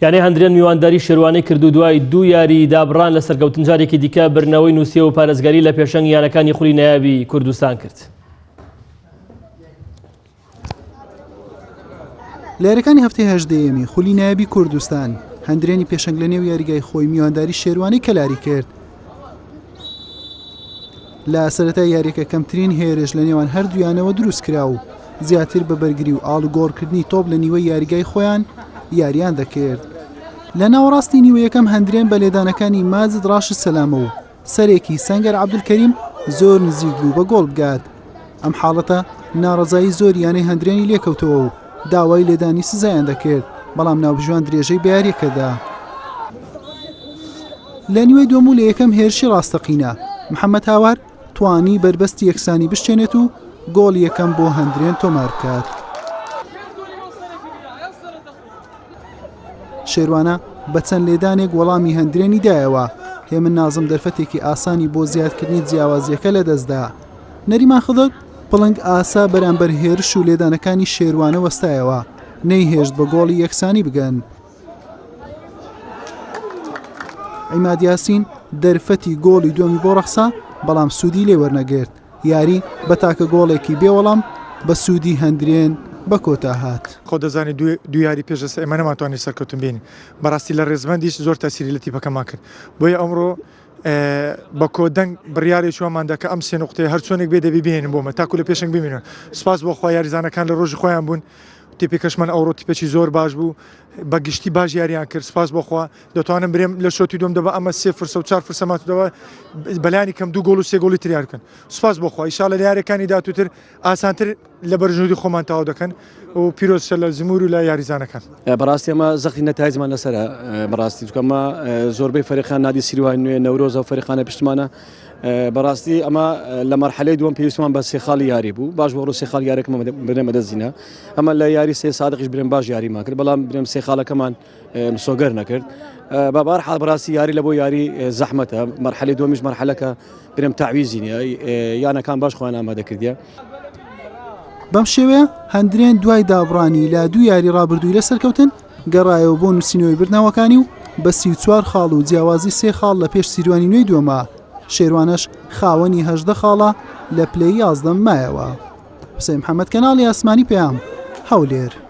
یعنی هەندرێن میوانداری شێروانەی کرد و دوای 2 یاری دابڕان لە سەرکەوتنجارێکی دیکە بەرنەوەی نووسیە و پارێزگاری لە پێشەنگ یانەکانی خولی نایابی کوردستان کرد. لە یاریەکانی هەفتەی هەژدەیەمی خولی نایابی کوردستان هەندرێنی پێشەنگ لە نێو یاریگای خۆی میوانداری شێروانی کەلاری کرد. لە سەرەتای یاریەکە کەمترین هێرش لە نێوان هەردوویانەوە دروست کرا و زیاتر بە بەرگری و ئاڵوگۆڕکردنی تۆپ لە نیوەی یاریگای خۆیان یاریان دەکرد. لە ناوەڕاستی نیوە یەکەم هەندرێن بە لێدانەکانی ماجد ڕاشد سەلامە و سەرێکی سەنگەر عەبدولکەریم زۆر نزیک بوو بە گۆڵ بگات. ئەم حاڵەتە ناڕەزایی زۆر یانەی هەندرێنی لێکەوتەوە و داوای لێدانی سزایان دەکرد، بەڵام ناوبژوان درێژەی بە یاریەکەدا. لە نیوەی دووەم و لە یەکەم هێرشی ڕاستەقینە محەممەد هاوار توانی بربەستی یەکسانی بشتێنێت و گۆڵ یەکەم بۆ هەندرێن تۆمار بکات. شێروانە بە چەند لێدانێک وەڵامی هەندرێنی دایەوە. هێمن نازم دەرفەتێکی ئاسانی بۆ زیادکردنی جیاوازیەکە لەدەستدا. نەریمان خدڵ پڵنگ ئاسا بەرامبەر هێرش و لێدانەکانی شێروانە وەستایەوە نەیهێشت بە گۆڵی یەکسانی بگەن. عیماد یاسین دەرفەتی گۆڵی دووەمی بۆ ڕەخسا، بەڵام سوودی لێ وەرنەگرت. یاری بە تاکە گۆڵێکی بێوەڵام بە سوودی هەندرێن بە کۆتا هات. خۆ دەزانی دو یاری پێشەسە ئێمە نەماتوانانی سەرکەوتن بینی. بەڕاستی لە ڕێزمەندیش زۆر تاسیری لە تیپەکەمان کرد. بۆیە ئەمڕۆ بە کۆدەنگ بڕیارێکیوامان دەکە ئەم سێ نقطەیە هەر چۆنێک بێ دەبی بهێنن بۆمە تاکو لە پێشنگ ببینن. سپاس بۆ خوا یاریزانەکان لە ڕۆژی خۆیان بوون. تیپێکەشمان ئەوڕۆ تیپێکی زۆر باش بوو، بە گشتی باش یاریان کرد. سپاس بۆخوا دەتوانم برێم لە شۆتی دوم دەبە ئەمە 3 فرسە و 4 فرسەماتەوە بەلانی کەم 2 گۆڵ و 3 گۆڵی تریار بکەن. سپاس بۆخوا ئیشاڵە لە یاریەکانی داهاتووتر ئاسانتر لە بەرژنودی خۆمان تەواو دەکەن و پیرۆزشە لە زمور و لە یاریزانەکان. بەڕاستی ئەمە زەخی نەتایجمان لەسەرە. بەڕاستی چکەمە زۆربەی فەرێخان نادی سیروان نوێ نەورۆزە و فەرێخانە پشتمانە. بەڕاستی ئەمە لە مەرحەلەی دووەم پێویستمان بە سێ خاڵی یاری بوو. باش بۆ ڕۆ سێ خاڵ یاریەکەمان برێمە دەستینە. ئەمە لە یاری سێ سادقیش برێم باش یاریمان کرد، بەڵام برێم سێ خاڵەکەمان سۆگەر نەکرد. بەبار حاڵ بەڕاستی یاری لە بۆ یاری زەحمەتە. مەرحەلەی دووەمیش مەرحەلەکە برێم تاویزینە یانەکان باش خۆیان ئامادەکردیە. بەم شێوەیە هەندرێن دوای دابڕانی لە 2 یاری ڕابردووی لە سەرکەوتن گەڕایەوە بۆ نووسینەوەی بردنەوەکانی و بە 34 خاڵ و جیاوازی 3 خاڵ لە پێش سیروانی نوێی دووەمە. شێروانەش خاوەنی 18 خاڵە لە پلەی 11 مایەوە. حوسێن محەممەد کەناڵی ئاسمانی پێیام هەولێر.